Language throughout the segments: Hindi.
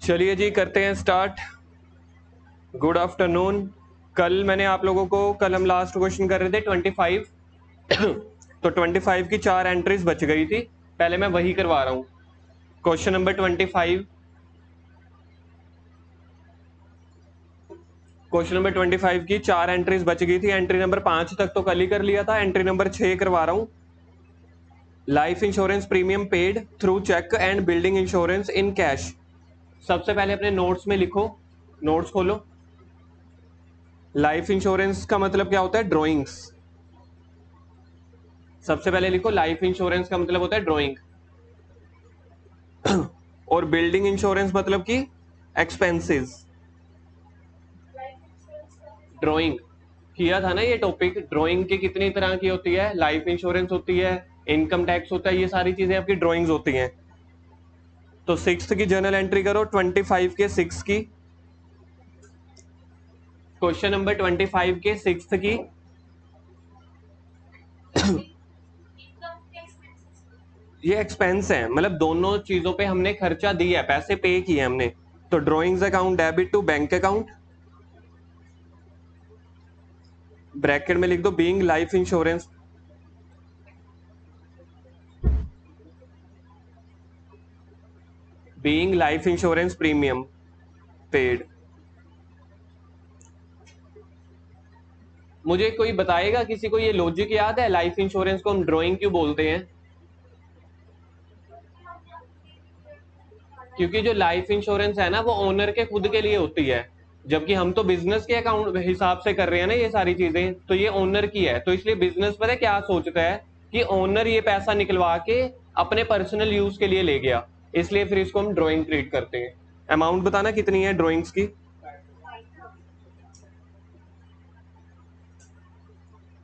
चलिए जी करते हैं स्टार्ट। Good afternoon. कल हम लास्ट क्वेश्चन कर रहे थे 25। तो 25 की 4 एंट्रीज बच गई थी, पहले मैं वही करवा रहा हूँ। Question number 25। क्वेश्चन नंबर 25 की 4 एंट्रीज बच गई थी। एंट्री नंबर 5 तक तो कल ही कर लिया था, एंट्री नंबर 6 करवा रहा हूँ। Life insurance premium paid through cheque and building insurance in cash. सबसे पहले अपने नोट्स में लिखो, नोट्स खोलो। लाइफ इंश्योरेंस का मतलब क्या होता है? ड्रॉइंग्स। सबसे पहले लिखो लाइफ इंश्योरेंस का मतलब होता है ड्राइंग। और बिल्डिंग इंश्योरेंस मतलब कि एक्सपेंसेस। ड्राइंग किया था ना ये टॉपिक। ड्राइंग की कितनी तरह की होती है? लाइफ इंश्योरेंस होती है, इनकम टैक्स होता है, ये सारी चीजें आपकी ड्राइंग्स होती हैं। तो 6th की जर्नल एंट्री करो, 25 के 6 की। क्वेश्चन नंबर 25 के 6th की। ये एक्सपेंस है, मतलब दोनों चीजों पे हमने खर्चा दिया है, पैसे पे किए हमने। तो drawings account debit to bank account, bracket में लिख दो being life insurance. Being life insurance premium paid. मुझे कोई बताएगा, किसी को ये लॉजिक याद है? लाइफ इंश्योरेंस को हम ड्राइंग क्यों बोलते हैं? क्योंकि जो लाइफ इंश्योरेंस है ना वो ओनर के खुद के लिए होती है, जबकि हम तो बिजनेस के अकाउंट हिसाब से कर रहे हैं ना ये सारी चीजें, तो ये ओनर की है। तो इसलिए बिजनेस पता है क्या सोचता है कि ओनर ये पैसा निकलवा के अपने पर्सनल यूज के लिए ले गया, इसलिए फिर इसको हम ड्राइंग ट्रीट करते हैं। अमाउंट बताना कितनी है ड्राइंग्स की।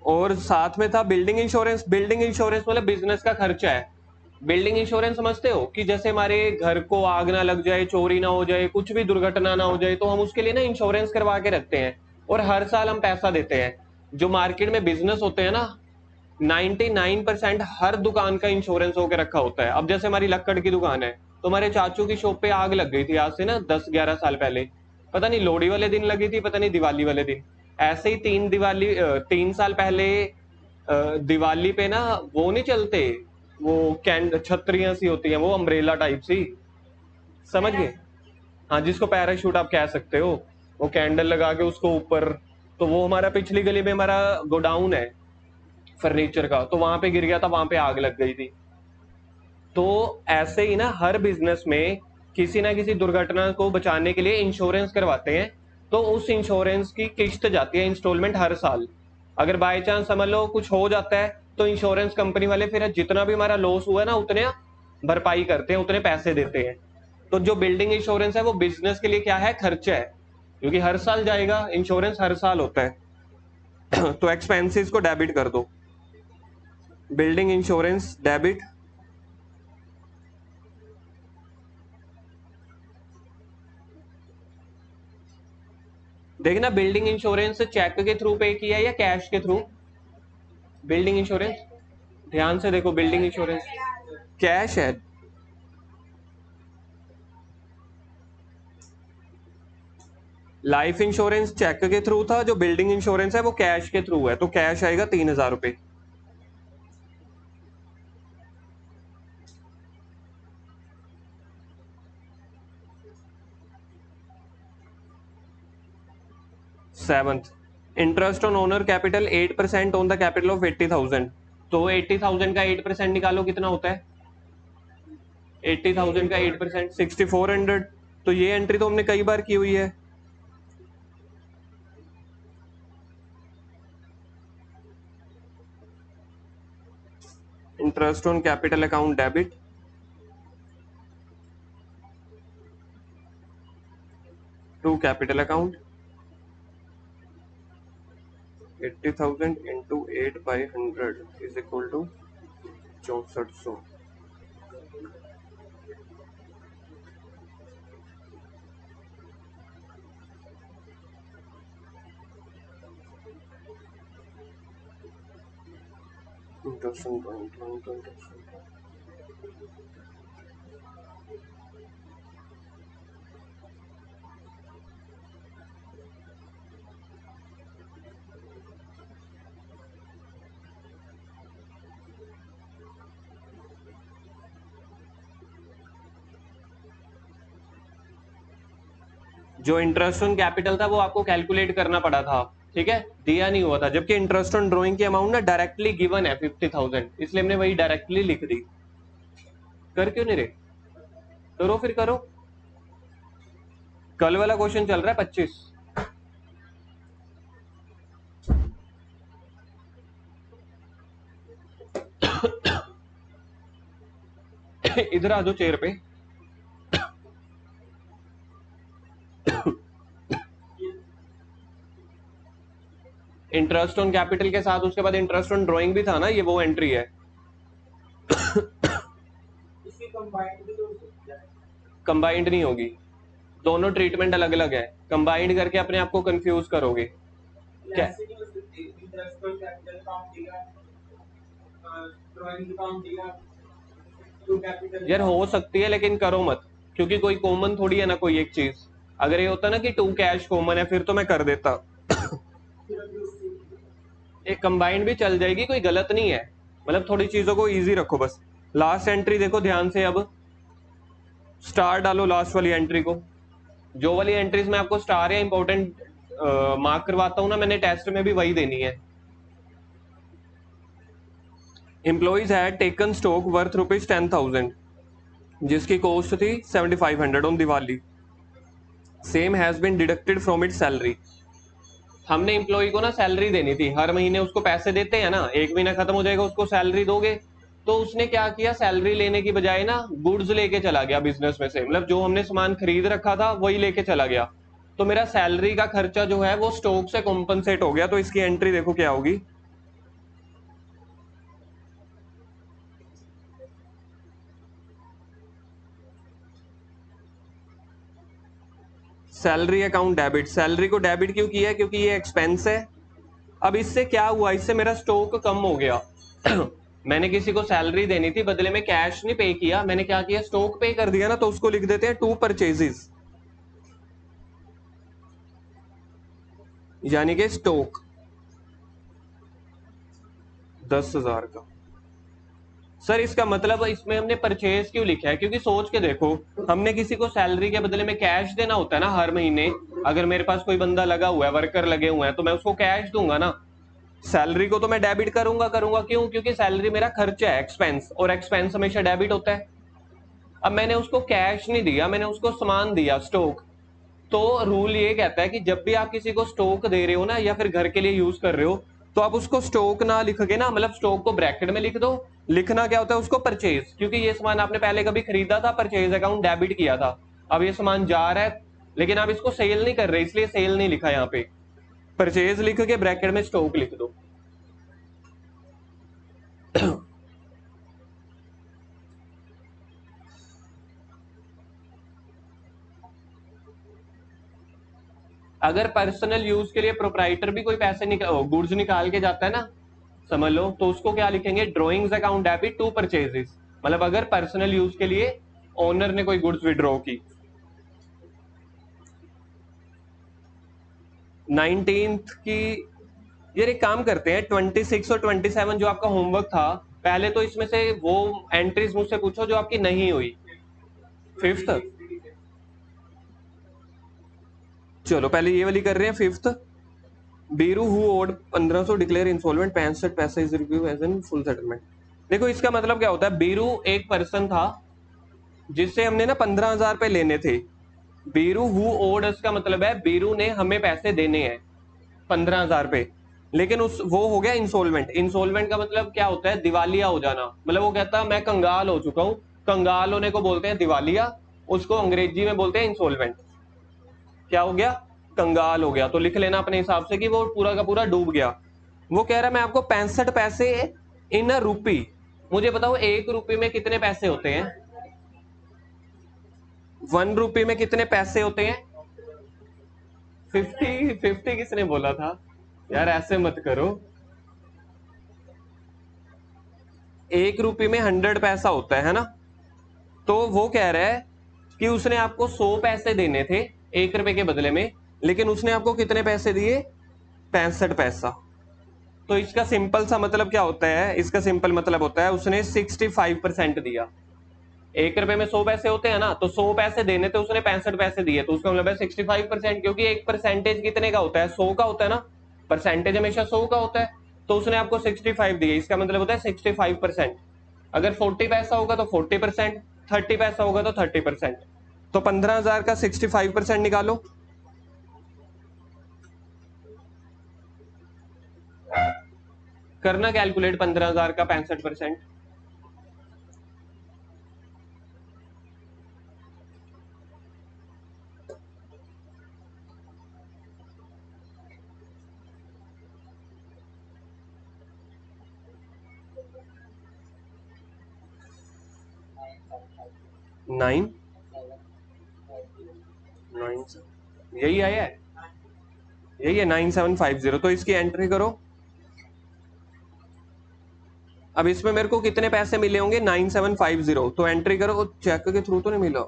और साथ में था बिल्डिंग इंश्योरेंस। बिल्डिंग इंश्योरेंस मतलब बिजनेस का खर्चा है। बिल्डिंग इंश्योरेंस समझते हो कि जैसे हमारे घर को आग ना लग जाए, चोरी ना हो जाए, कुछ भी दुर्घटना ना हो जाए, तो हम उसके लिए ना इंश्योरेंस करवा के रखते हैं और हर साल हम पैसा देते हैं। जो मार्केट में बिजनेस होते हैं ना, 99% हर दुकान का इंश्योरेंस होकर रखा होता है। अब जैसे हमारी लक्कड़ की दुकान है, तो हमारे चाचू की शॉप पे आग लग गई थी आज से ना 10-11 साल पहले। पता नहीं लोहड़ी वाले दिन लगी थी, पता नहीं दिवाली वाले दिन। ऐसे ही 3 साल पहले दिवाली पे ना वो नहीं चलते, वो कैंड छतरियां सी होती हैं, वो अम्ब्रेला टाइप सी, समझ गए? हाँ, जिसको पैराशूट आप कह सकते हो। वो कैंडल लगा के उसको ऊपर, तो वो हमारा पिछली गली में हमारा गोडाउन है फर्नीचर का, तो वहां पे गिर गया था, वहां पे आग लग गई थी। तो ऐसे ही ना हर बिजनेस में किसी ना किसी दुर्घटना को बचाने के लिए इंश्योरेंस करवाते हैं। तो उस इंश्योरेंस की किस्त जाती है, इंस्टॉलमेंट हर साल। अगर बाय चांस समझ लो कुछ हो जाता है, तो इंश्योरेंस कंपनी वाले फिर जितना भी हमारा लॉस हुआ है ना उतने भरपाई करते हैं, उतने पैसे देते हैं। तो जो बिल्डिंग इंश्योरेंस है वो बिजनेस के लिए क्या है? खर्चा है, क्योंकि हर साल जाएगा, इंश्योरेंस हर साल होता है। तो एक्सपेंसेस को डेबिट कर दो, बिल्डिंग इंश्योरेंस डेबिट। देखना बिल्डिंग इंश्योरेंस चेक के थ्रू पे किया है या कैश के थ्रू। बिल्डिंग इंश्योरेंस ध्यान से देखो, बिल्डिंग इंश्योरेंस कैश है। लाइफ इंश्योरेंस चेक के थ्रू था, जो बिल्डिंग इंश्योरेंस है वो कैश के थ्रू है, तो कैश आएगा 3000 रुपए। Seventh, interest on owner capital 8% on the capital of 80,000। तो 80,000 का 8% निकालो, कितना होता है? 80,000 का 8% 6400। तो ये एंट्री तो हमने कई बार की हुई है। Interest on capital account debit to capital account, 80,000 into 8/100 is equal to 6400। 1000.1. जो इंटरेस्ट ऑन कैपिटल था वो आपको कैलकुलेट करना पड़ा था, ठीक है, दिया नहीं हुआ था, जबकि इंटरेस्ट ऑन ड्रॉइंग की अमाउंट ना डायरेक्टली गिवन है 50,000, इसलिए हमने वही डायरेक्टली लिख दी। कर क्यों नहीं रहे? करो फिर करो। कल वाला क्वेश्चन चल रहा है 25। इधर आ जाओ चेयर पे। इंटरेस्ट ऑन कैपिटल के साथ उसके बाद इंटरेस्ट ऑन ड्राइंग भी था ना, ये वो एंट्री है। कंबाइंड नहीं होगी, दोनों ट्रीटमेंट अलग अलग है, कंबाइंड करके अपने आप को कंफ्यूज करोगे क्या? यार हो सकती है लेकिन करो मत, क्योंकि कोई कॉमन थोड़ी है ना कोई एक चीज। अगर ये होता ना कि टू कैश कॉमन है फिर तो मैं कर देता। एक कंबाइंड भी चल जाएगी, कोई गलत नहीं है, मतलब थोड़ी चीजों को इजी रखो बस। लास्ट एंट्री देखो ध्यान से, अब स्टार डालो लास्ट वाली एंट्री को। जो वाली एंट्रीज में आपको स्टार या इंपॉर्टेंट मार्क करवाता हूं ना मैंने, टेस्ट में भी वही देनी है। Employees had taken stock worth ₹10,000 जिसकी कॉस्ट थी 7,500 on Diwali. Same has been deducted from it salary. हमने एम्प्लॉय को ना सैलरी देनी थी, हर महीने उसको पैसे देते हैं ना, एक महीना खत्म हो जाएगा उसको सैलरी दोगे। तो उसने क्या किया, सैलरी लेने की बजाय ना गुड्स लेके चला गया बिजनेस में से, मतलब जो हमने सामान खरीद रखा था वही लेके चला गया। तो मेरा सैलरी का खर्चा जो है वो स्टॉक से कॉम्पनसेट हो गया। तो इसकी एंट्री देखो क्या होगी, सैलरी अकाउंट डेबिट। सैलरी को डेबिट क्यों किया है? क्योंकि ये एक्सपेंस है। अब इससे क्या हुआ, इससे मेरा स्टॉक कम हो गया। मैंने किसी को सैलरी देनी थी, बदले में कैश नहीं पे किया, मैंने क्या किया, स्टॉक पे कर दिया ना, तो उसको लिख देते हैं टू परचेजेस, यानी कि स्टॉक 10,000 का। सर इसका मतलब इसमें हमने परचेज क्यों लिखा है? क्योंकि सोच के देखो, हमने किसी को सैलरी के बदले में कैश देना होता है ना हर महीने। अगर मेरे पास कोई बंदा लगा हुआ है, वर्कर लगे हुए हैं, तो मैं उसको कैश दूंगा ना। सैलरी को तो मैं डेबिट करूंगा करूंगा, क्यों? क्योंकि सैलरी मेरा खर्चा है, एक्सपेंस, और एक्सपेंस हमेशा डेबिट होता है। अब मैंने उसको कैश नहीं दिया, मैंने उसको सामान दिया, स्टॉक। तो रूल ये कहता है कि जब भी आप किसी को स्टॉक दे रहे हो ना, या फिर घर के लिए यूज कर रहे हो, तो आप उसको स्टॉक ना लिख के ना, मतलब स्टॉक को ब्रैकेट में लिख दो। लिखना क्या होता है उसको, परचेज, क्योंकि ये सामान आपने पहले कभी खरीदा था, परचेज अकाउंट डेबिट किया था। अब ये सामान जा रहा है, लेकिन आप इसको सेल नहीं कर रहे, इसलिए सेल नहीं लिखा यहाँ पे। परचेज लिख के ब्रैकेट में स्टॉक लिख दो। अगर पर्सनल यूज के लिए प्रोप्राइटर भी कोई पैसे गुड्स निकाल के जाता है ना, समझ लो, तो उसको क्या लिखेंगे, drawings account debit to purchases. मतलब अगर पर्सनल यूज के लिए ओनर ने कोई गुड्स विड्रॉ की। 19th की, यार एक काम करते हैं, 26 और 27 जो आपका होमवर्क था, पहले तो इसमें से वो एंट्रीज मुझसे पूछो जो आपकी नहीं हुई। 5th, चलो पहले ये वाली कर रहे हैं। 5th, Biru who owed 1500 declare insolvent, 65 पैसे is review as an full settlement. देखो इसका मतलब क्या होता है, बीरू एक पर्सन था जिससे हमने ना 15,000 रुपए लेने थे। बीरू हु ओड का मतलब है बीरू ने हमें पैसे देने हैं 15,000 रुपए, लेकिन उस वो हो गया इंसॉल्वेंट। इंसॉल्वेंट का मतलब क्या होता है, दिवालिया हो जाना। मतलब वो कहता है मैं कंगाल हो चुका हूं, कंगाल होने को बोलते हैं दिवालिया, उसको अंग्रेजी में बोलते हैं इंसॉल्वेंट। क्या हो गया, कंगाल हो गया। तो लिख लेना अपने हिसाब से कि वो पूरा का पूरा डूब गया। वो कह रहा है मैं आपको 65 पैसे इन अ रूपी। मुझे बताओ 1 रुपये में कितने पैसे होते हैं? 1 रुपये में कितने पैसे होते हैं? 50 किसने बोला था यार, ऐसे मत करो। 1 रुपये में 100 पैसा होता है ना। तो वो कह रहा है कि उसने आपको 100 पैसे देने थे 1 रुपए के बदले में, लेकिन उसने आपको कितने पैसे दिए? 65 पैसा। तो इसका सिंपल सा मतलब क्या होता है, इसका सिंपल मतलब होता है उसने 65% दिया। 1 रुपए में 100 पैसे होते हैं ना, तो 100 पैसे देने थे उसने 65 पैसे दिए, तो उसका मतलब है 65%, क्योंकि एक परसेंटेज कितने का होता है, 100 का होता है ना, परसेंटेज हमेशा 100 का होता है, तो उसने आपको 65 दिए, इसका मतलब होता है 65%। अगर 40 पैसा होगा तो 40%, 30 पैसा होगा तो 30%। तो 15,000 का 65% निकालो। करना कैलकुलेट 15,000 का 65%। 9 9 यही आया है, यही है 9750। तो इसकी एंट्री करो। अब इसमें मेरे को कितने पैसे मिले होंगे, 9750, तो एंट्री करो। चेक के थ्रू तो नहीं मिला।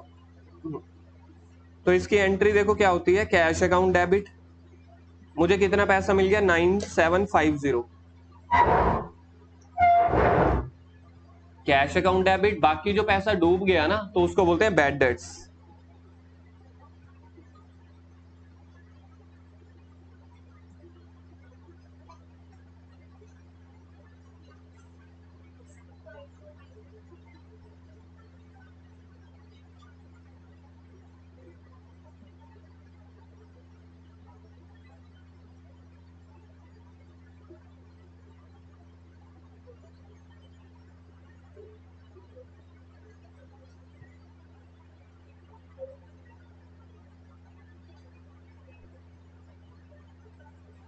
तो इसकी एंट्री देखो क्या होती है, कैश अकाउंट डेबिट, मुझे कितना पैसा मिल गया, 9750। कैश अकाउंट डेबिट, बाकी जो पैसा डूब गया ना, तो उसको बोलते हैं बैड डेट्स।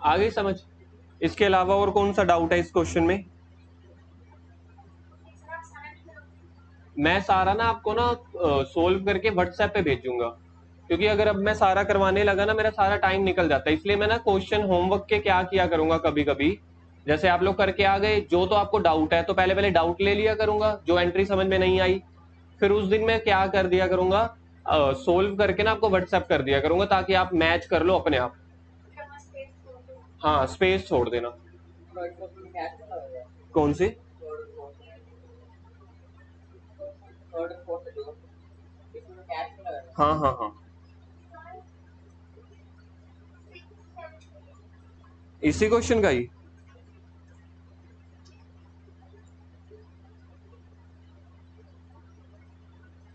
आगे समझ। इसके अलावा और कौन सा डाउट है इस क्वेश्चन में? मैं सारा ना आपको ना सोल्व करके व्हाट्सएप पे भेजूंगा, क्योंकि अगर अब मैं सारा करवाने लगा ना, मेरा सारा टाइम निकल जाता है, इसलिए मैं ना क्वेश्चन होमवर्क के क्या किया करूंगा, कभी कभी जैसे आप लोग करके आ गए, जो तो आपको डाउट है तो पहले पहले डाउट ले लिया करूंगा, जो एंट्री समझ में नहीं आई फिर उस दिन मैं क्या कर दिया करूंगा, सोल्व करके ना आपको व्हाट्सएप कर दिया करूंगा, ताकि आप मैच कर लो अपने आप। हाँ, स्पेस छोड़ देना। कौन सी? हाँ हाँ हाँ, इसी क्वेश्चन का ही।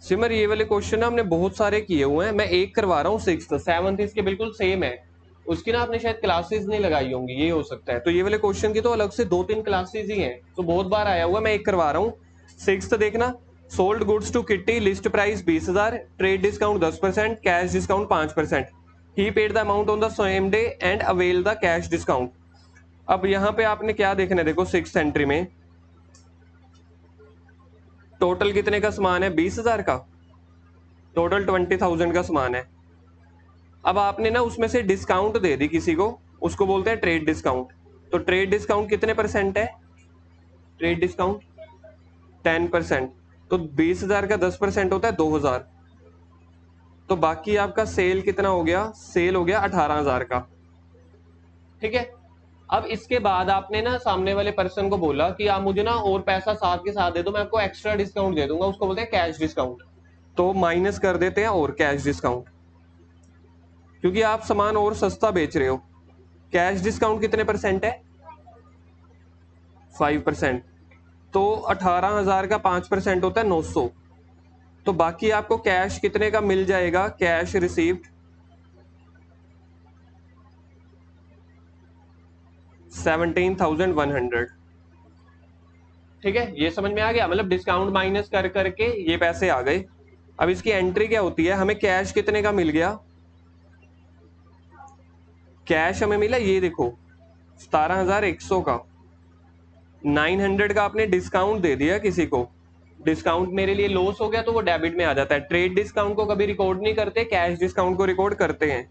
सिमर ये वाले क्वेश्चन ना हमने बहुत सारे किए हुए हैं, मैं एक करवा रहा हूँ, 6th 7th इसके बिल्कुल सेम है, उसकी ना आपने शायद क्लासेस नहीं लगाई होंगी, ये हो सकता है। तो ये वाले क्वेश्चन की तो अलग से 2-3 क्लासेस ही हैं, तो बहुत बार आया हुआ, मैं एक करवा रहा हूँ। 6th देखना, sold goods to Kitty, list price 20,000, trade discount 10%, cash discount 5%, he paid the amount on the same day and avail the cash discount. अब यहाँ पे आपने क्या देखना है, देखो 6th एंट्री में टोटल कितने का सामान है, 20,000 का, टोटल 20,000 का सामान है। अब आपने ना उसमें से डिस्काउंट दे दी किसी को, उसको बोलते हैं ट्रेड डिस्काउंट। तो ट्रेड डिस्काउंट कितने परसेंट है, ट्रेड डिस्काउंट 10%। तो 20,000 का 10% होता है 2,000। तो बाकी आपका सेल कितना हो गया, सेल हो गया 18,000 का। ठीक है। अब इसके बाद आपने ना सामने वाले पर्सन को बोला कि आप मुझे ना और पैसा साथ के साथ दे दो, मैं आपको एक्स्ट्रा डिस्काउंट दे दूंगा, उसको बोलते हैं कैश डिस्काउंट। तो माइनस कर देते हैं और कैश डिस्काउंट, क्योंकि आप सामान और सस्ता बेच रहे हो। कैश डिस्काउंट कितने परसेंट है, 5%। तो 18,000 का 5% होता है 900। तो बाकी आपको कैश कितने का मिल जाएगा, कैश रिसीव्ड 17,100। ठीक है, ये समझ में आ गया, मतलब डिस्काउंट माइनस कर करके ये पैसे आ गए। अब इसकी एंट्री क्या होती है, हमें कैश कितने का मिल गया, कैश हमें मिला ये देखो 17,100 का, 900 का आपने डिस्काउंट दे दिया किसी को, डिस्काउंट मेरे लिए लॉस हो गया तो वो डेबिट में आ जाता है। ट्रेड डिस्काउंट को कभी रिकॉर्ड नहीं करते, कैश डिस्काउंट को रिकॉर्ड करते हैं।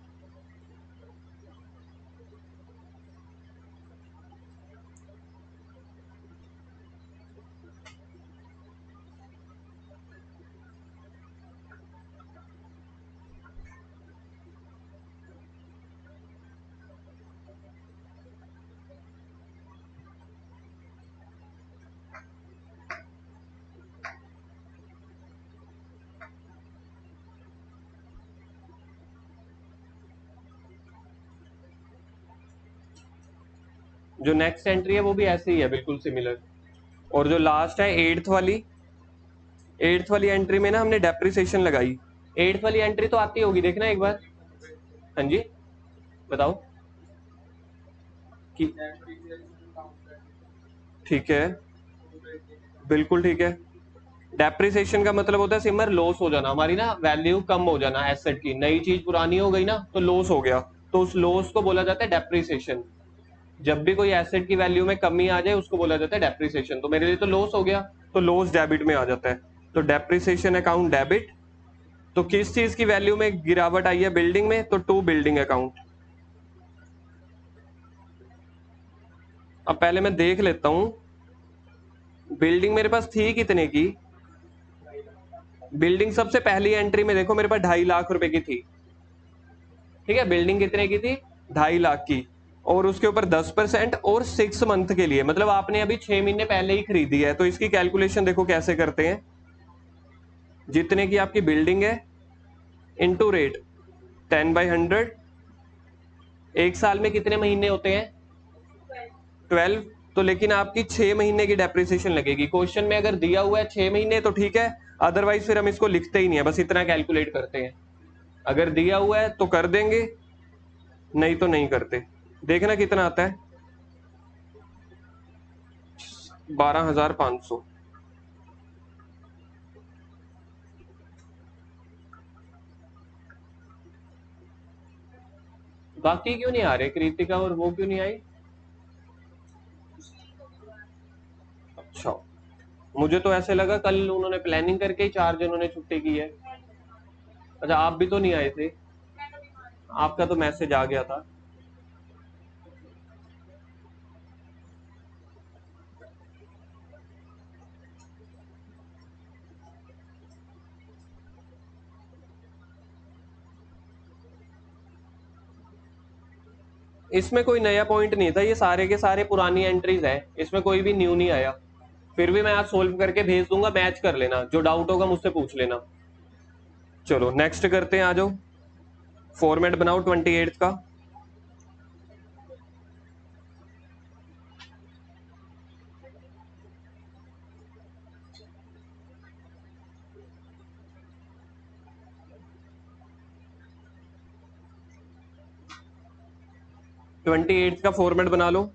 जो नेक्स्ट एंट्री है वो भी ऐसे ही है, बिल्कुल सिमिलर। और जो लास्ट है एट्थ वाली एंट्री में ना हमने डेप्रिसिएशन लगाई। एट्थ वाली एंट्री तो आती होगी, देखना एक बार। हाँ जी, बताओ कि ठीक है, बिल्कुल ठीक है। डेप्रिसिएशन का मतलब होता है सिमर लॉस हो जाना, हमारी ना वैल्यू कम हो जाना एसेट की। नई चीज पुरानी हो गई ना तो लॉस हो गया, तो उस लॉस को बोला जाता है डेप्रिसिएशन। जब भी कोई एसेट की वैल्यू में कमी आ जाए उसको बोला जाता है डेप्रिसिएशन। तो मेरे लिए तो लॉस हो गया, तो लॉस डेबिट में आ जाता है। तो डेप्रिसिएशन अकाउंट डेबिट। तो किस चीज की वैल्यू में गिरावट आई है? बिल्डिंग में, तो टू बिल्डिंग अकाउंट। अब पहले मैं देख लेता हूं बिल्डिंग मेरे पास थी कितने की। बिल्डिंग सबसे पहली एंट्री में देखो मेरे पास 2.5 लाख रुपए की थी। ठीक है, बिल्डिंग कितने की थी? 2.5 लाख की। और उसके ऊपर 10% और 6 मंथ के लिए, मतलब आपने अभी 6 महीने पहले ही खरीदी है। तो इसकी कैलकुलेशन देखो कैसे करते हैं। जितने की आपकी बिल्डिंग है इनटू रेट 10/100। एक साल में कितने महीने होते हैं? 12। तो लेकिन आपकी 6 महीने की डेप्रिसिएशन लगेगी। क्वेश्चन में अगर दिया हुआ है 6 महीने तो ठीक है, अदरवाइज फिर हम इसको लिखते ही नहीं है, बस इतना कैलकुलेट करते हैं। अगर दिया हुआ है तो कर देंगे, नहीं तो नहीं करते। देखना कितना आता है, 12,500। बाकी क्यों नहीं आ रहे? कृतिका और वो क्यों नहीं आई? अच्छा, मुझे तो ऐसे लगा कल उन्होंने प्लानिंग करके ही 4 जनों ने छुट्टी की है। अच्छा, आप भी तो नहीं आए थे, आपका तो मैसेज आ गया था। इसमें कोई नया पॉइंट नहीं था, ये सारे के सारे पुरानी एंट्रीज है, इसमें कोई भी न्यू नहीं आया। फिर भी मैं आज सोल्व करके भेज दूंगा, मैच कर लेना, जो डाउट होगा मुझसे पूछ लेना। चलो नेक्स्ट करते हैं, आ जाओ। फॉर्मेट बनाओ 28 का। 28 का फॉर्मेट बना लो।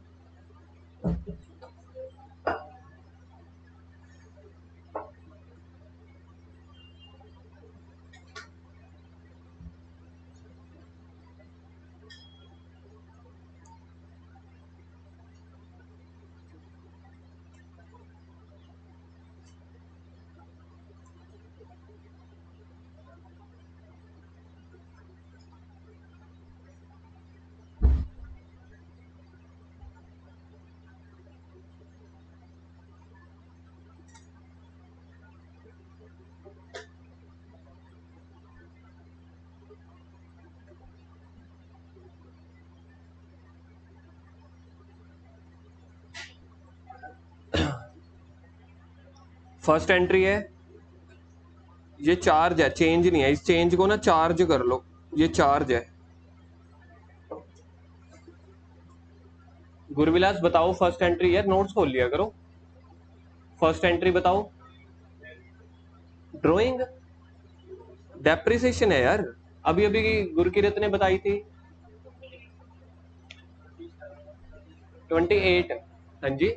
फर्स्ट एंट्री है, ये चार्ज है, चेंज नहीं है। इस चेंज को ना चार्ज कर लो, ये चार्ज है। गुरविलास बताओ फर्स्ट एंट्री, यार नोट्स खोल लिया करो। फर्स्ट एंट्री बताओ। ड्राइंग डेप्रिसिएशन है यार, अभी अभी गुरकिरत ने बताई थी। 28। हाँ जी,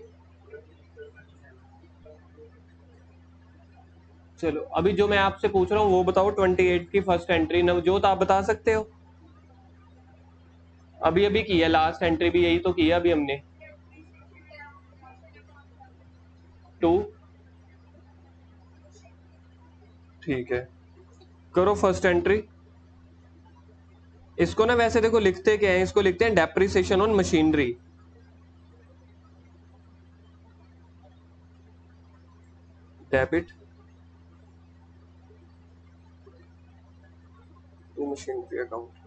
चलो अभी जो मैं आपसे पूछ रहा हूँ वो बताओ। 28 की फर्स्ट एंट्री नवजोत आप बता सकते हो? अभी अभी की है, लास्ट एंट्री भी यही तो की है अभी हमने। 2। ठीक है, करो फर्स्ट एंट्री। इसको ना वैसे देखो लिखते क्या है, इसको लिखते हैं depreciation on machinery. Debit to machinery account.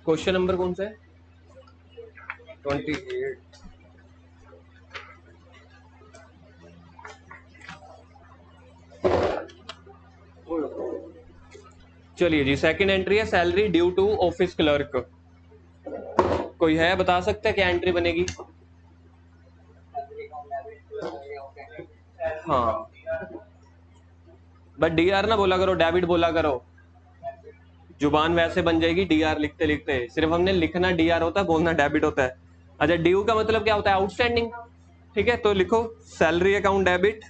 Question number कौन सा है? 28। चलिए जी, सेकंड एंट्री है salary due to office clerk. कोई है बता सकते हैं क्या एंट्री बनेगी? हाँ, बट डी आर ना बोला करो, डेबिट बोला करो। जुबान वैसे बन जाएगी डी आर लिखते लिखते, सिर्फ हमने लिखना डी आर होता है, बोलना डेबिट होता है। अच्छा, ड्यू का मतलब क्या होता है? आउटस्टैंडिंग। ठीक है, तो लिखो salary account debit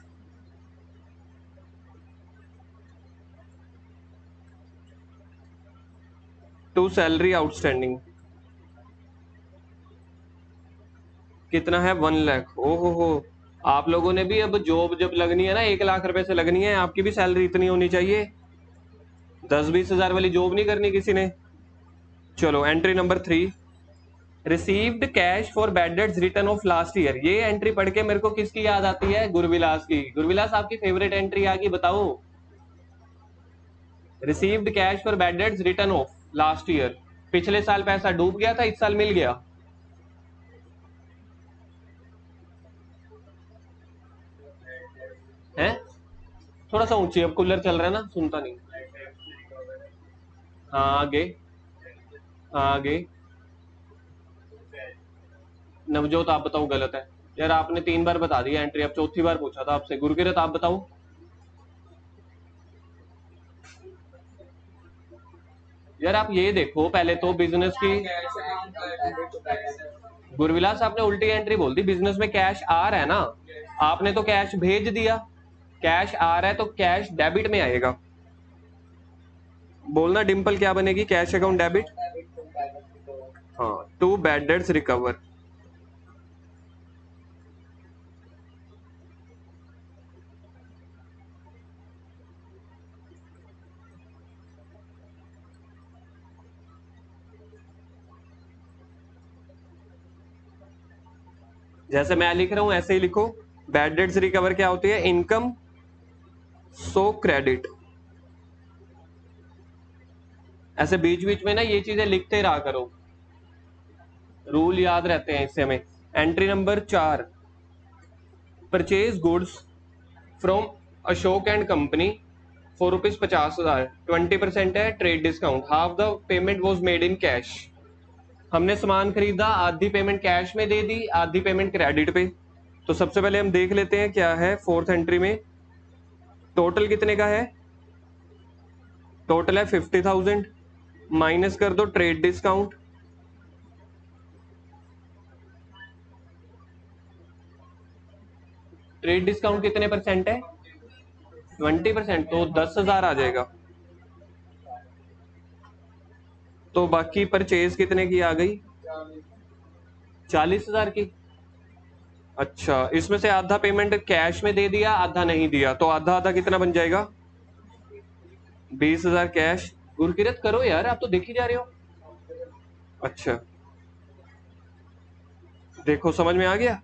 to salary outstanding. कितना है? 1 लाख। ओहो हो, आप लोगों ने भी अब जॉब जब लगनी है ना, 1 लाख रुपए से लगनी है, आपकी भी सैलरी इतनी होनी चाहिए। 10-20 हजार वाली जॉब नहीं करनी किसी ने। चलो entry number 3, received cash for bad debts return of last year. ये एंट्री पढ़ के मेरे को किसकी याद आती है? गुरविलास की। गुरविलास, आपकी फेवरेट एंट्री आ गई, बताओ। Received cash for bad debts return of last year. पिछले साल पैसा डूब गया था, इस साल मिल गया है। थोड़ा सा ऊंची, अब कूलर चल रहा है ना, सुनता नहीं। हाँ आगे, हाँ आगे। नवजोत आप बताओ, गलत है। यार आपने 3 बार बता दिया एंट्री, अब चौथी बार पूछा था आपसे। गुरकिरत आप बताओ। यार आप ये देखो पहले तो बिजनेस की। गुरविलास आपने उल्टी एंट्री बोल दी। बिजनेस में कैश आ रहा है ना, आपने तो कैश भेज दिया। कैश आ रहा है तो कैश डेबिट में आएगा। बोलना डिंपल, क्या बनेगी? Cash account debit. हाँ, टू बैड डेट्स रिकवर। जैसे मैं लिख रहा हूं ऐसे ही लिखो। बैड डेट्स रिकवर क्या होती है? Income so credit. ऐसे बीच बीच में ना ये चीजें लिखते रहा करो, रूल याद रहते हैं इससे हमें। Entry number 4, purchase goods from Ashok and company for ₹50,000। 20% है trade discount. Half the payment was made in cash. हमने सामान खरीदा, आधी पेमेंट कैश में दे दी, आधी पेमेंट क्रेडिट पे। तो सबसे पहले हम देख लेते हैं क्या है फोर्थ एंट्री में। टोटल कितने का है? टोटल है 50,000, माइनस कर दो ट्रेड डिस्काउंट। ट्रेड डिस्काउंट कितने परसेंट है? 20%, तो 10,000 आ जाएगा। तो बाकी परचेज कितने की आ गई? 40,000 की। अच्छा, इसमें से आधा पेमेंट कैश में दे दिया, आधा नहीं दिया, तो आधा आधा कितना बन जाएगा? 20,000 कैश। गुरकिरत करो यार, आप तो देख ही जा रहे हो। अच्छा, देखो समझ में आ गया।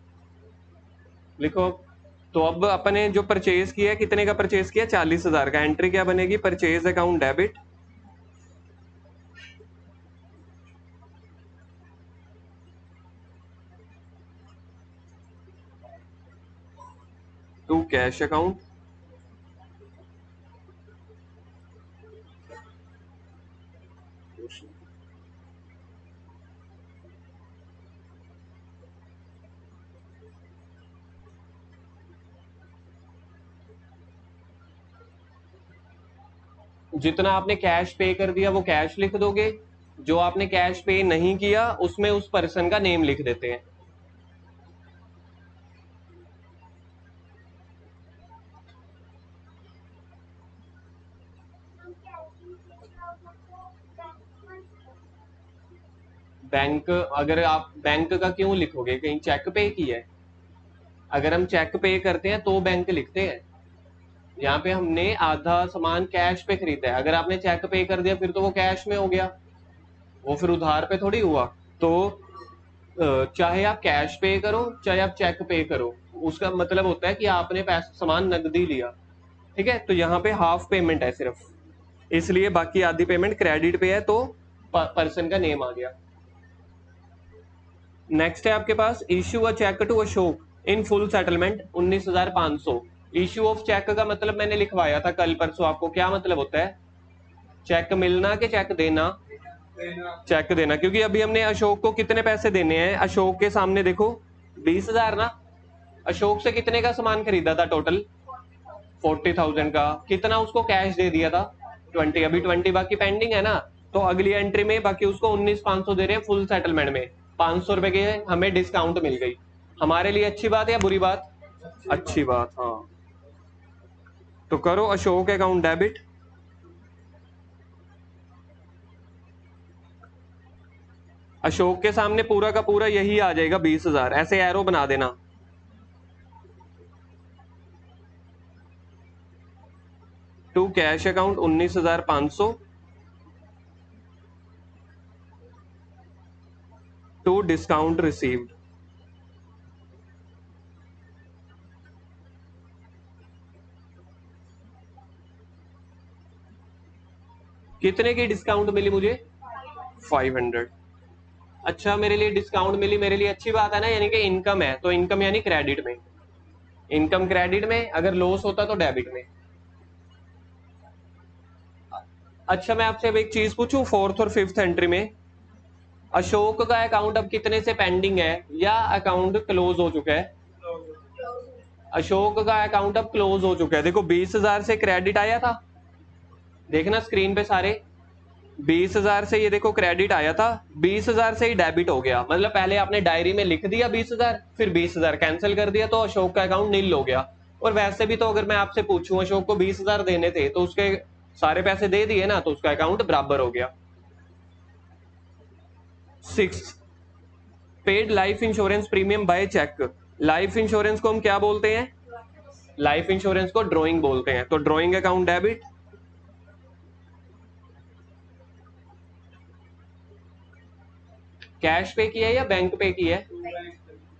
लिखो। तो अब अपने जो परचेज किया, कितने का परचेज किया? 40,000 का। एंट्री क्या बनेगी? Purchase account debit to cash account. जितना आपने कैश पे कर दिया वो कैश लिख दोगे, जो आपने कैश पे नहीं किया उसमें उस पर्सन का नेम लिख देते हैं। बैंक, अगर आप बैंक का क्यों लिखोगे, कहीं चेक पे किया है? अगर हम चेक पे करते हैं तो बैंक लिखते हैं। यहाँ पे हमने आधा सामान कैश पे खरीदा है, अगर आपने चेक पे कर दिया फिर तो वो कैश में हो गया, वो फिर उधार पे थोड़ी हुआ। तो चाहे आप कैश पे करो चाहे आप चेक पे करो, उसका मतलब होता है कि आपने पैसा सामान नकदी लिया। ठीक है, तो यहाँ पे हाफ पेमेंट है सिर्फ, इसलिए बाकी आधी पेमेंट क्रेडिट पे है, तो पर्सन का नेम आ गया। नेक्स्ट है आपके पास issue a cheque to Ashok in full settlement 19,500। Issue of cheque का मतलब मैंने लिखवाया था कल परसों आपको, क्या मतलब होता है? चेक मिलना कि चेक देना? चेक देना, क्योंकि अभी हमने अशोक को कितने पैसे देने हैं, अशोक के सामने देखो 20,000 ना। अशोक से कितने का सामान खरीदा था टोटल? 40,000 का। कितना उसको कैश दे दिया था? 20। अभी 20 बाकी पेंडिंग है ना, तो अगली एंट्री में बाकी उसको 19,500 दे रहे हैं फुल सेटलमेंट में। 500 रुपए की हमें डिस्काउंट मिल गई। हमारे लिए अच्छी बात है या बुरी बात? अच्छी बात, हाँ। तो करो अशोक अकाउंट डेबिट। अशोक के सामने पूरा का पूरा यही आ जाएगा 20,000, ऐसे एरो बना देना। To cash account 19,500, to discount received. कितने की डिस्काउंट मिली मुझे? 500। अच्छा, मेरे लिए डिस्काउंट मिली, मेरे लिए अच्छी बात है ना, यानी कि इनकम है, तो इनकम यानी क्रेडिट में। इनकम क्रेडिट में, अगर लॉस होता तो डेबिट में। अच्छा, मैं आपसे अब एक चीज पूछूं, फोर्थ और फिफ्थ एंट्री में अशोक का अकाउंट अब कितने से पेंडिंग है या अकाउंट क्लोज हो चुका है? अशोक का अकाउंट अब क्लोज हो चुका है। देखो 20,000 से क्रेडिट आया था, देखना स्क्रीन पे सारे, 20,000 से ये देखो क्रेडिट आया था, 20,000 से ही डेबिट हो गया। मतलब पहले आपने डायरी में लिख दिया 20,000, फिर 20,000 कैंसिल कर दिया, तो अशोक का अकाउंट नील हो गया। और वैसे भी तो अगर मैं आपसे पूछूं अशोक को 20,000 देने थे तो उसके सारे पैसे दे दिए ना, तो उसका अकाउंट बराबर हो गया। 6, paid life insurance premium by cheque. Life insurance को हम क्या बोलते हैं? लाइफ इंश्योरेंस को ड्रॉइंग बोलते हैं, तो ड्रॉइंग अकाउंट डेबिट। कैश पे किया है या बैंक पे किया है?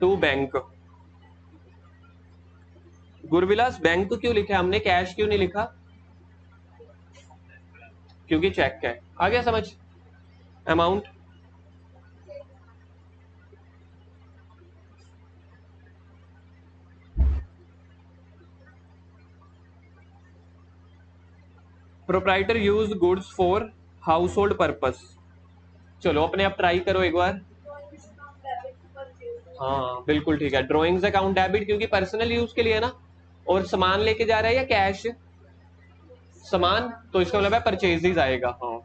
To bank. गुरविलास बैंक क्यों लिखा है हमने, कैश क्यों नहीं लिखा? क्योंकि चेक है। आ गया समझ? Amount proprietor use goods for house hold purpose. चलो अपने आप ट्राई करो एक बार। हाँ बिल्कुल ठीक है, ड्रॉइंग्स अकाउंट डेबिट क्योंकि पर्सनल यूज के लिए है ना। और सामान लेके जा रहा है या कैश? सामान, तो इसका मतलब है परचेजेज आएगा। हाँ,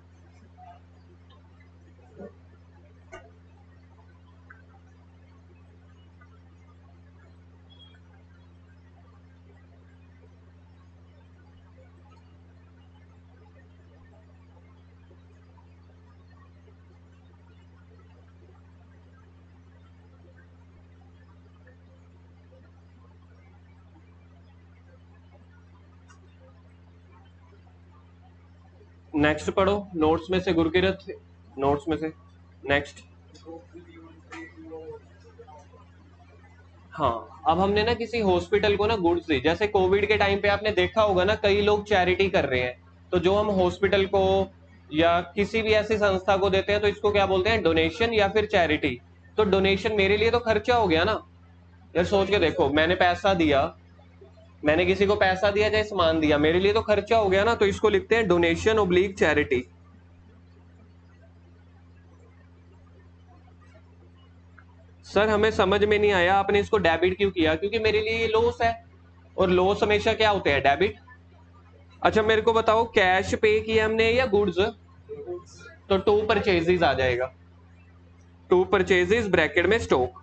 नेक्स्ट पढ़ो नोट्स में से गुरकिरत, नोट्स में से नेक्स्ट। हाँ, अब हमने ना किसी हॉस्पिटल को ना गुड्स दी, जैसे कोविड के टाइम पे आपने देखा होगा ना कई लोग चैरिटी कर रहे हैं, तो जो हम हॉस्पिटल को या किसी भी ऐसी संस्था को देते हैं तो इसको क्या बोलते हैं, डोनेशन या फिर चैरिटी। तो डोनेशन मेरे लिए तो खर्चा हो गया ना यार, सोच के देखो, मैंने पैसा दिया, मैंने किसी को पैसा दिया चाहे सामान दिया, मेरे लिए तो खर्चा हो गया ना, तो इसको लिखते हैं डोनेशन ओब्लिक चैरिटी। सर हमें समझ में नहीं आया आपने इसको डेबिट क्यों किया, क्योंकि मेरे लिए ये लॉस है, और लॉस हमेशा क्या होते हैं, डेबिट। अच्छा मेरे को बताओ, कैश पे किया हमने या गुड्स? तो टू परचेजेस आ जाएगा, टू परचेजेस ब्रैकेट में स्टॉक।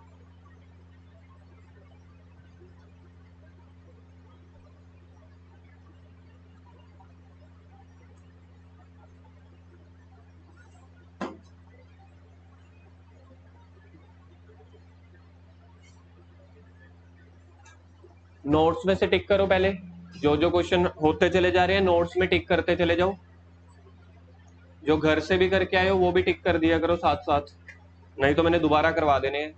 नोट्स में से टिक करो पहले, जो जो क्वेश्चन होते चले जा रहे हैं नोट्स में टिक करते चले जाओ, जो घर से भी करके आए हो वो भी टिक कर दिया करो साथ साथ, नहीं तो मैंने दोबारा करवा देने हैं।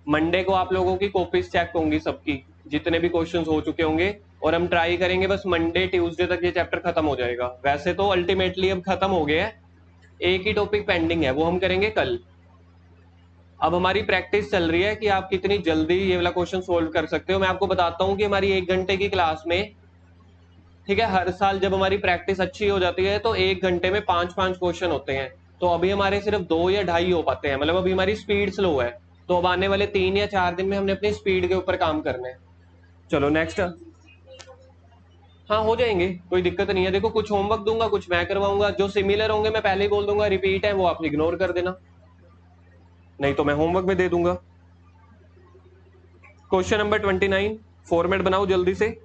मंडे को आप लोगों की कॉपीज चेक होंगी सबकी, जितने भी क्वेश्चंस हो चुके होंगे, और हम ट्राई करेंगे बस मंडे ट्यूसडे तक ये चैप्टर खत्म हो जाएगा। वैसे तो अल्टीमेटली अब खत्म हो गया है, एक ही टॉपिक पेंडिंग है, वो हम करेंगे कल। अब हमारी प्रैक्टिस चल रही है कि आप कितनी जल्दी ये वाला क्वेश्चन सोल्व कर सकते हो। मैं आपको बताता हूँ कि हमारी 1 घंटे की क्लास में, ठीक है, हर साल जब हमारी प्रैक्टिस अच्छी हो जाती है तो 1 घंटे में 5-5 क्वेश्चन होते हैं। तो अभी हमारे सिर्फ 2 या 2.5 हो पाते हैं, मतलब अभी हमारी स्पीड स्लो है। तो अब आने वाले 3 या 4 दिन में हमने अपनी स्पीड के ऊपर काम करना है। चलो नेक्स्ट। हाँ हो जाएंगे, कोई दिक्कत नहीं है। देखो कुछ होमवर्क दूंगा, कुछ मैं करवाऊंगा, जो सिमिलर होंगे मैं पहले ही बोल दूंगा, रिपीट है वो आप इग्नोर कर देना, नहीं तो मैं होमवर्क में दे दूंगा। क्वेश्चन नंबर 29, फॉर्मेट बनाओ जल्दी से।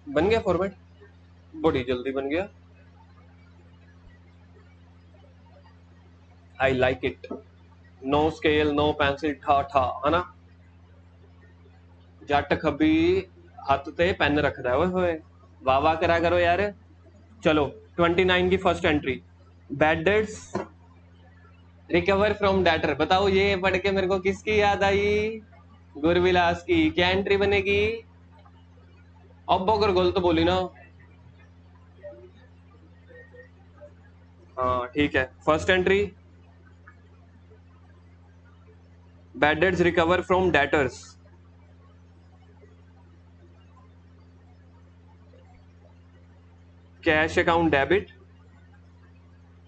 बन गया फॉर्मेट, बड़ी जल्दी बन गया, I like it. No scale, no pencil, ठा ठा, है ना। जट खबी हथ ते पेन रखदा है, ओए होए, वाह वाह करा करो यार। चलो 29 की first entry, bad debts recover from debtor. बताओ ये पढ़ के मेरे को किसकी याद आई? गुरविलास की। क्या एंट्री बनेगी? अब अगर गलत बोली ना, हाँ ठीक है, first entry bad debts recover from debtors, cash account debit.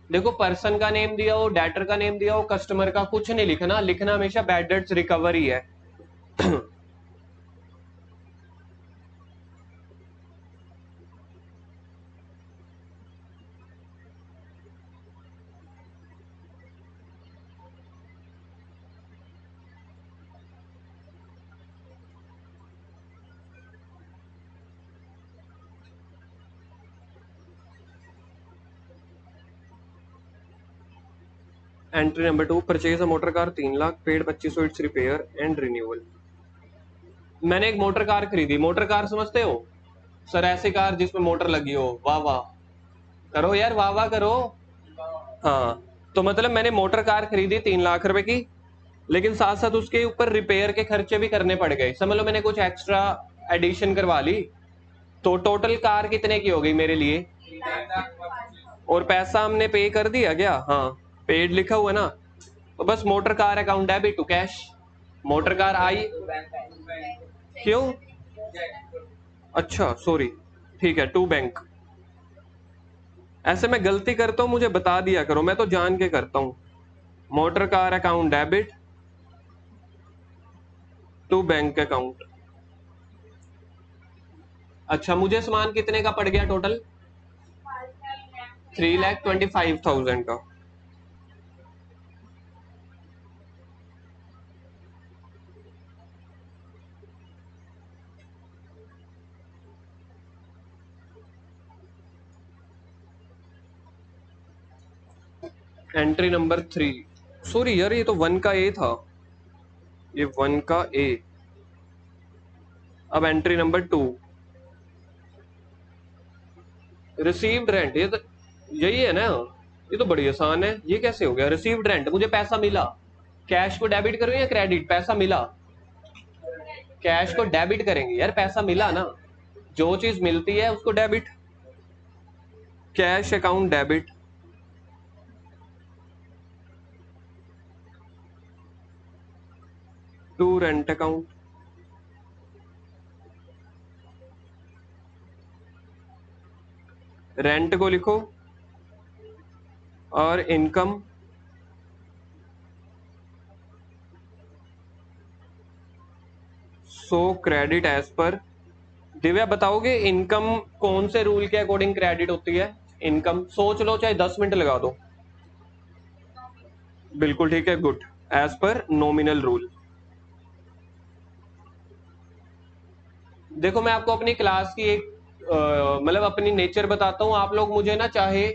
देखो पर्सन का नेम दिया हो, डेटर का नेम दिया हो, कस्टमर का कुछ नहीं लिखना, लिखना हमेशा बैड डेट्स रिकवरी है। Entry number 2, purchase a motor car 3 lakh, paid 2500 it's repair and renewal. मैंने एक मोटर कार खरीदी। मोटर कार समझते हो सर? ऐसी कार जिसमें मोटर लगी हो। वाह वाह करो यार, वाह वाह करो। हाँ, तो मतलब मैंने मोटर कार खरीदी 3 लाख रुपए की, लेकिन साथ साथ उसके ऊपर रिपेयर के खर्चे भी करने पड़ गए। समझ लो मैंने कुछ एक्स्ट्रा एडिशन करवा ली, तो टोटल कार कितने की हो गई मेरे लिए? और पैसा हमने पे कर दिया क्या? हाँ पेड लिखा हुआ ना, तो बस motor car account debit to cash. Motor car आई, क्यों? अच्छा सॉरी, ठीक है, टू बैंक। ऐसे मैं गलती करता हूँ मुझे बता दिया करो, मैं तो जान के करता हूँ। Motor car account debit to bank account. अच्छा मुझे सामान कितने का पड़ गया टोटल? 3,25,000 का। एंट्री नंबर 3, सॉरी यार ये तो 1 का ए था। ये 1 का ए। अब एंट्री नंबर 2, रिसीव्ड रेंट। ये तो यही है ना, ये तो बड़ी आसान है। ये कैसे हो गया? रिसीव्ड रेंट, मुझे पैसा मिला। कैश को डेबिट करूं या क्रेडिट? पैसा मिला। कैश को डेबिट करेंगे यार, पैसा मिला ना। जो चीज मिलती है उसको debit. Cash account debit. To rent account. Rent को लिखो और income so credit as per. Divya बताओगे इनकम कौन से रूल के अकॉर्डिंग क्रेडिट होती है? इनकम सोच लो, चाहे 10 मिनट लगा दो। बिल्कुल ठीक है, good. As per nominal rule. देखो मैं आपको अपनी क्लास की एक मतलब अपनी नेचर बताता हूँ। आप लोग मुझे ना चाहे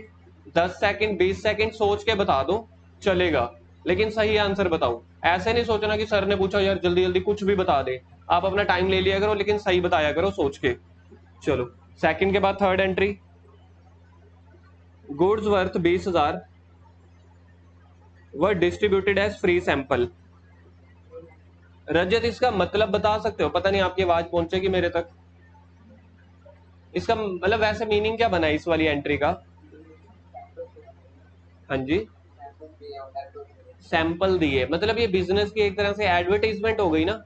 10 सेकंड 20 सेकंड सोच के बता दो, चलेगा, लेकिन सही आंसर बताओ। ऐसे नहीं सोचना कि सर ने पूछा यार जल्दी जल्दी कुछ भी बता दे। आप अपना टाइम ले लिया करो, लेकिन सही बताया करो सोच के। चलो, सेकंड के बाद third entry. Goods worth 20,000 were distributed as free sample. Rajat इसका मतलब बता सकते हो? पता नहीं आपकी आवाज पहुंचेगी मेरे तक। इसका मतलब वैसे मीनिंग क्या बना इस वाली एंट्री का? हाँ जी, सैंपल दिए, मतलब ये बिजनेस की एक तरह से एडवर्टाइजमेंट हो गई ना।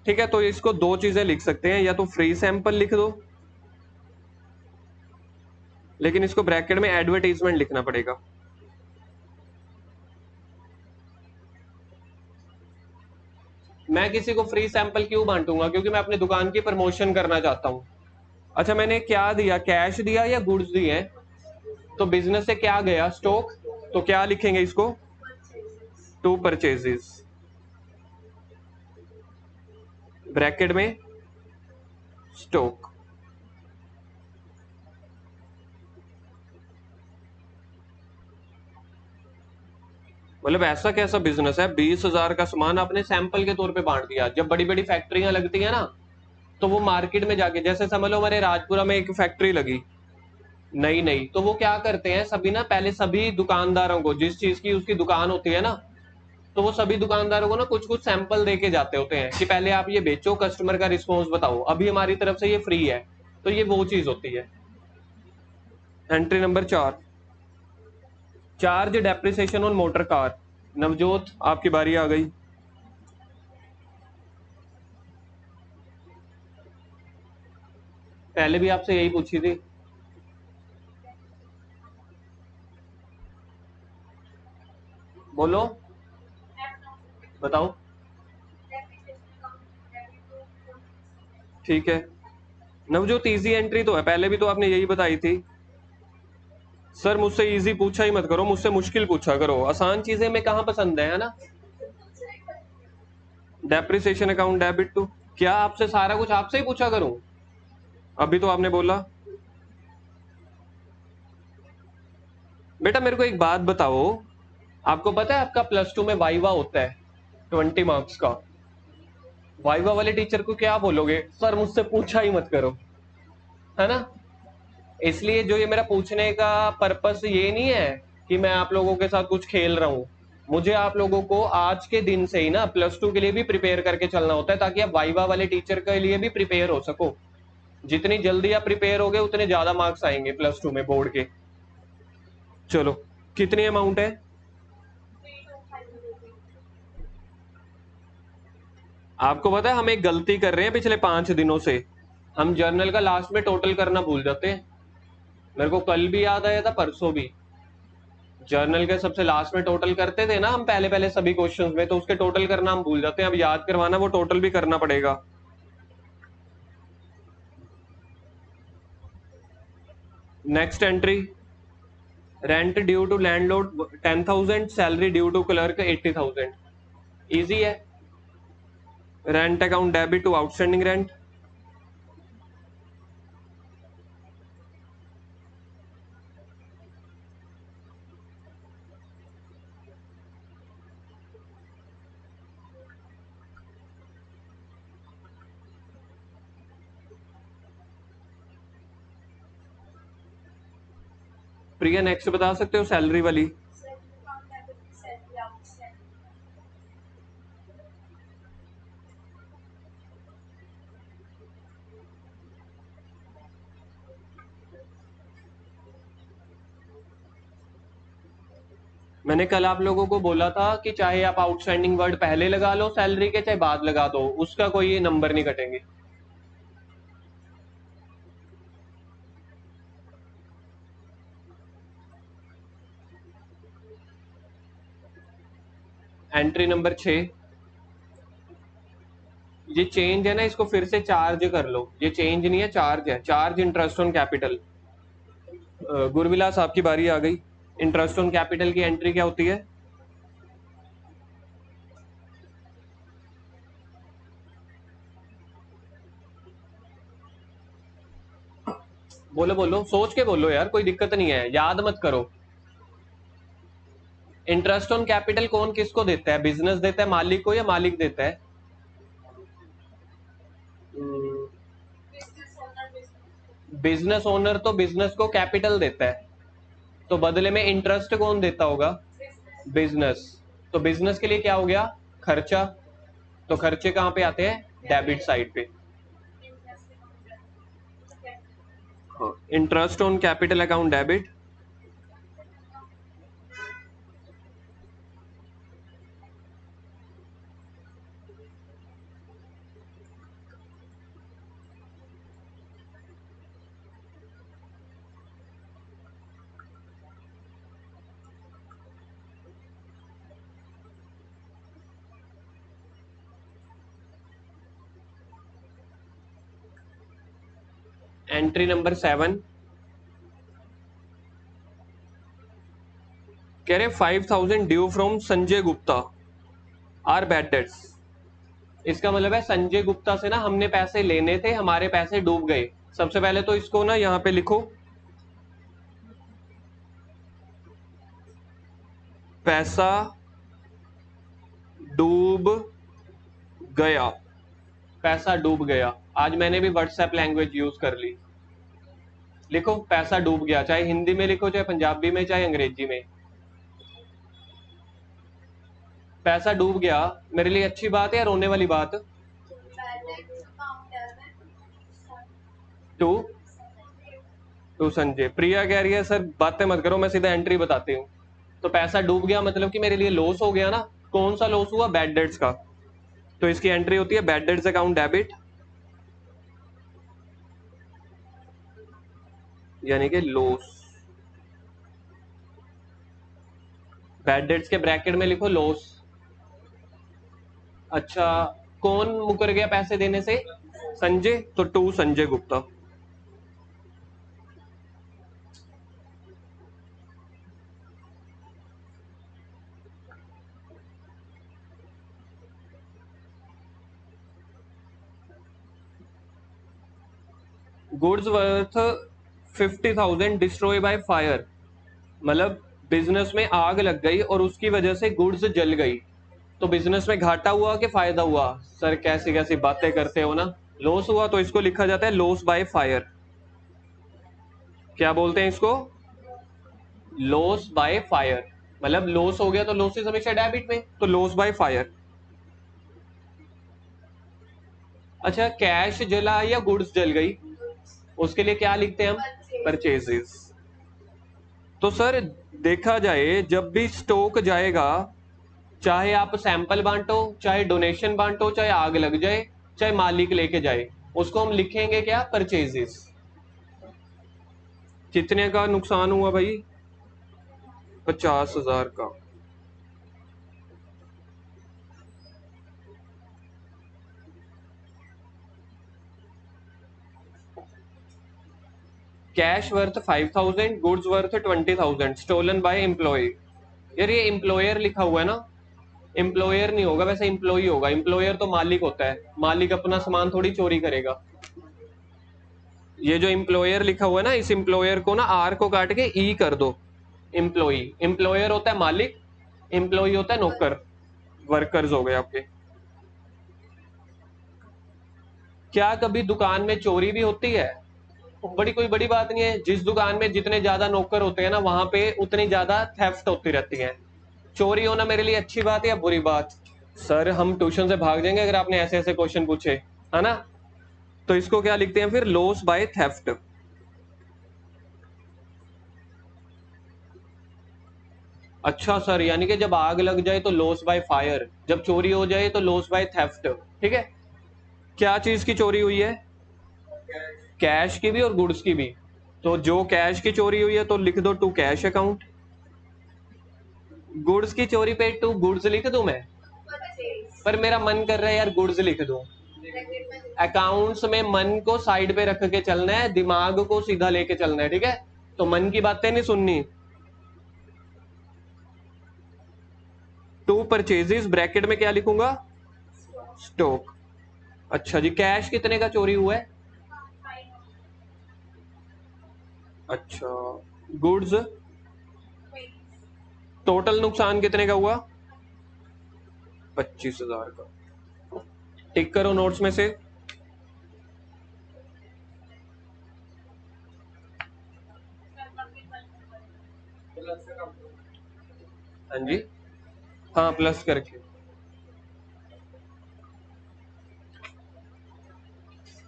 ठीक है, तो इसको दो चीजें लिख सकते हैं, या तो फ्री सैंपल लिख दो, लेकिन इसको ब्रैकेट में एडवर्टाइजमेंट लिखना पड़ेगा। मैं किसी को फ्री सैंपल क्यों बांटूंगा? क्योंकि मैं अपनी दुकान की प्रमोशन करना चाहता हूँ। अच्छा, मैंने क्या दिया? कैश दिया या गुड्स दिए? तो बिजनेस से क्या गया? स्टॉक। तो क्या लिखेंगे इसको? टू परचेजेस, ब्रैकेट में स्टॉक। मतलब ऐसा कैसा बिजनेस है, 20,000 का सामान आपने सैंपल के तौर पे बांट दिया? जब बड़ी बड़ी फैक्ट्रियां लगती है ना, तो वो मार्केट में जाके, जैसे समझ लो हमारे राजपुरा में एक फैक्ट्री लगी नई नई, तो वो क्या करते हैं सभी ना, पहले सभी दुकानदारों को, जिस चीज की उसकी दुकान होती है ना, तो वो सभी दुकानदारों को ना कुछ कुछ सैंपल दे के जाते होते हैं कि पहले आप ये बेचो, कस्टमर का रिस्पॉन्स बताओ, अभी हमारी तरफ से ये फ्री है। तो ये वो चीज होती है। Entry number 4, charge depreciation on motor car. Navjot आपकी बारी आ गई। पहले भी आपसे यही पूछी थी। बोलो, बताओ। ठीक है नवजोत, इजी एंट्री तो है, पहले भी तो आपने यही बताई थी। सर मुझसे इजी पूछा ही मत करो, मुझसे मुश्किल पूछा करो। आसान चीजें में कहाँ पसंद है ना। Depreciation account debit to. क्या आपसे सारा कुछ आपसे ही पूछा करूं? अभी तो आपने बोला। बेटा मेरे को एक बात बताओ, आपको पता है आपका +2 में वाइवा होता है 20 मार्क्स का। वाइवा वाले टीचर को क्या बोलोगे? सर मुझसे पूछा ही मत करो, है ना। इसलिए जो ये मेरा पूछने का पर्पस ये नहीं है कि मैं आप लोगों के साथ कुछ खेल रहा हूं। मुझे आप लोगों को आज के दिन से ही ना +2 के लिए भी प्रिपेयर करके चलना होता है, ताकि आप वाइवा वाले टीचर के लिए भी प्रिपेयर हो सको। जितनी जल्दी आप प्रिपेयर होगे उतने ज्यादा मार्क्स आएंगे +2 में बोर्ड के। चलो, कितनी अमाउंट है? आपको पता है हम एक गलती कर रहे हैं पिछले 5 दिनों से। हम जर्नल का लास्ट में टोटल करना भूल जाते हैं। मेरे को कल भी याद आया था, परसों भी। जर्नल के सबसे लास्ट में टोटल करते थे ना हम, पहले पहले सभी क्वेश्चंस में, तो उसके टोटल करना हम भूल जाते हैं। अब याद करवाना, वो टोटल भी करना पड़ेगा। Next entry, rent due to landlord 10,000, salary due to clerk 80,000। Easy है। Rent account debit to outstanding rent. Priya next बता सकते हो सैलरी वाली? मैंने कल आप लोगों को बोला था कि चाहे आप आउटस्टैंडिंग वर्ड पहले लगा लो सैलरी के, चाहे बाद लगा दो, उसका कोई नंबर नहीं कटेंगे। एंट्री नंबर 6, ये चेंज है ना, इसको फिर से चार्ज कर लो। ये चेंज नहीं है, चार्ज है। Charge interest on capital. Gurvilas आपकी बारी आ गई। इंटरेस्ट ऑन कैपिटल की एंट्री क्या होती है? बोलो बोलो, सोच के बोलो यार, कोई दिक्कत नहीं है, याद मत करो। इंटरेस्ट ऑन कैपिटल कौन किसको देता है? बिजनेस देता है मालिक को या मालिक देता है? बिजनेस ओनर तो बिजनेस को कैपिटल देता है, तो बदले में इंटरेस्ट कौन देता होगा? बिजनेस। तो बिजनेस के लिए क्या हो गया? खर्चा। तो खर्चे कहां पे आते हैं? डेबिट साइड पे। Interest on capital account debit. Entry number 7 कह रहे 5,000 due from Sanjay Gupta are bad debts. इसका मतलब है संजय गुप्ता से ना हमने पैसे लेने थे, हमारे पैसे डूब गए। सबसे पहले तो इसको ना यहाँ पे लिखो, पैसा डूब गया। पैसा डूब गया। आज मैंने भी व्हाट्सएप लैंग्वेज यूज कर ली। लिखो पैसा डूब गया, चाहे हिंदी में लिखो, चाहे पंजाबी में, चाहे अंग्रेजी में। पैसा डूब गया मेरे लिए अच्छी बात है या रोने वाली बात? To to Sanjay. प्रिया कह रही है सर बातें मत करो, मैं सीधा एंट्री बताती हूँ। तो पैसा डूब गया मतलब कि मेरे लिए लॉस हो गया ना। कौन सा लॉस हुआ? बैड डेट्स का। तो इसकी एंट्री होती है बैड डेट्स अकाउंट डेबिट, यानी कि लॉस। बैड डेट्स के ब्रैकेट में लिखो लॉस। अच्छा, कौन मुकर गया पैसे देने से? संजय। तो to Sanjay Gupta. Goods worth 50,000 destroy by fire, मतलब बिजनेस में आग लग गई और उसकी वजह से गुड्स जल गई। तो बिजनेस में घाटा हुआ कि फायदा हुआ? सर कैसी कैसी बातें करते हो ना। लॉस हुआ तो इसको लिखा जाता है लॉस बाय फायर। क्या बोलते हैं इसको? Loss by fire. मतलब लॉस हो गया तो लॉसेस हमेशा डेबिट में, तो लॉस बाय फायर। अच्छा, कैश जला या गुड्स जल गई, उसके लिए क्या लिखते हैं हम? परचेजेस। तो सर देखा जाए जब भी स्टॉक जाएगा, चाहे आप सैंपल बांटो, चाहे डोनेशन बांटो, चाहे आग लग जाए, चाहे मालिक लेके जाए, उसको हम लिखेंगे क्या? परचेजेस। कितने का नुकसान हुआ भाई? 50,000 का। Cash worth 5,000, goods worth 20,000, stolen by employ. यार ये एम्प्लॉयर लिखा हुआ है ना, एम्प्लॉयर नहीं होगा, वैसे एम्प्लॉय होगा। एम्प्लॉयर तो मालिक होता है, मालिक अपना सामान थोड़ी चोरी करेगा। ये जो एम्प्लॉयर लिखा हुआ है ना, इस एम्प्लॉयर को ना आर को काट के ई कर दो। एम्प्लॉय, एम्प्लॉयर होता है मालिक, एम्प्लॉय होता है नौकर, वर्कर्स हो गए आपके। क्या कभी दुकान में चोरी भी होती है? बड़ी कोई बड़ी बात नहीं है। जिस दुकान में जितने ज्यादा नौकर होते हैं ना, वहां पे उतनी ज्यादा थेफ्ट होती रहती है। चोरी होना मेरे लिए अच्छी बात है या बुरी बात? सर हम ट्यूशन से भाग जाएंगे अगर आपने ऐसे ऐसे क्वेश्चन पूछे, है ना। तो इसको क्या लिखते हैं फिर? Loss by theft. अच्छा सर, यानी कि जब आग लग जाए तो लॉस बाय फायर, जब चोरी हो जाए तो लॉस बाय थेफ्ट। ठीक है। क्या चीज की चोरी हुई है? कैश की भी और गुड्स की भी। तो जो कैश की चोरी हुई है तो लिख दो टू कैश अकाउंट। गुड्स की चोरी पे टू गुड्स लिख दूं मैं? पर मेरा मन कर रहा है यार गुड्स लिख दूं। अकाउंट्स में मन को साइड पे रख के चलना है, दिमाग को सीधा लेके चलना है, ठीक है। तो मन की बातें नहीं सुननी। टू परचेजेस ब्रैकेट में क्या लिखूंगा? स्टॉक। अच्छा जी, कैश कितने का चोरी हुआ है? अच्छा। गुड्स टोटल नुकसान कितने का हुआ? 25,000 का। टिक करो नोट्स में से। हाँ जी, हाँ प्लस करके।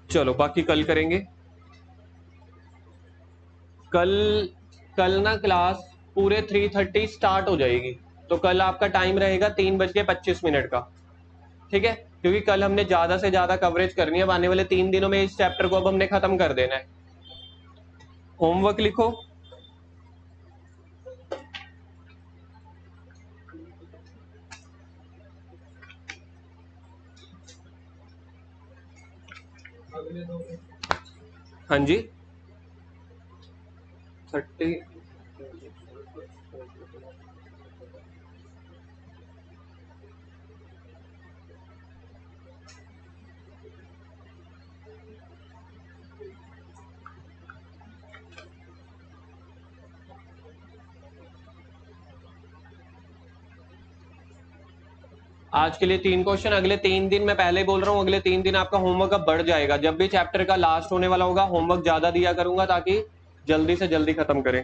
चलो बाकी कल करेंगे। कल कल ना क्लास पूरे 3:30 स्टार्ट हो जाएगी। तो कल आपका टाइम रहेगा 3:25 का। ठीक है, क्योंकि कल हमने ज्यादा से ज्यादा कवरेज करनी है। अब आने वाले 3 दिनों में इस चैप्टर को अब हमने खत्म कर देना है। होमवर्क लिखो। हाँ जी, 30। आज के लिए 3 क्वेश्चन। अगले 3 दिन मैं पहले बोल रहा हूँ, अगले 3 दिन आपका होमवर्क अब बढ़ जाएगा। जब भी चैप्टर का लास्ट होने वाला होगा होमवर्क ज्यादा दिया करूंगा ताकि जल्दी से जल्दी खत्म करें।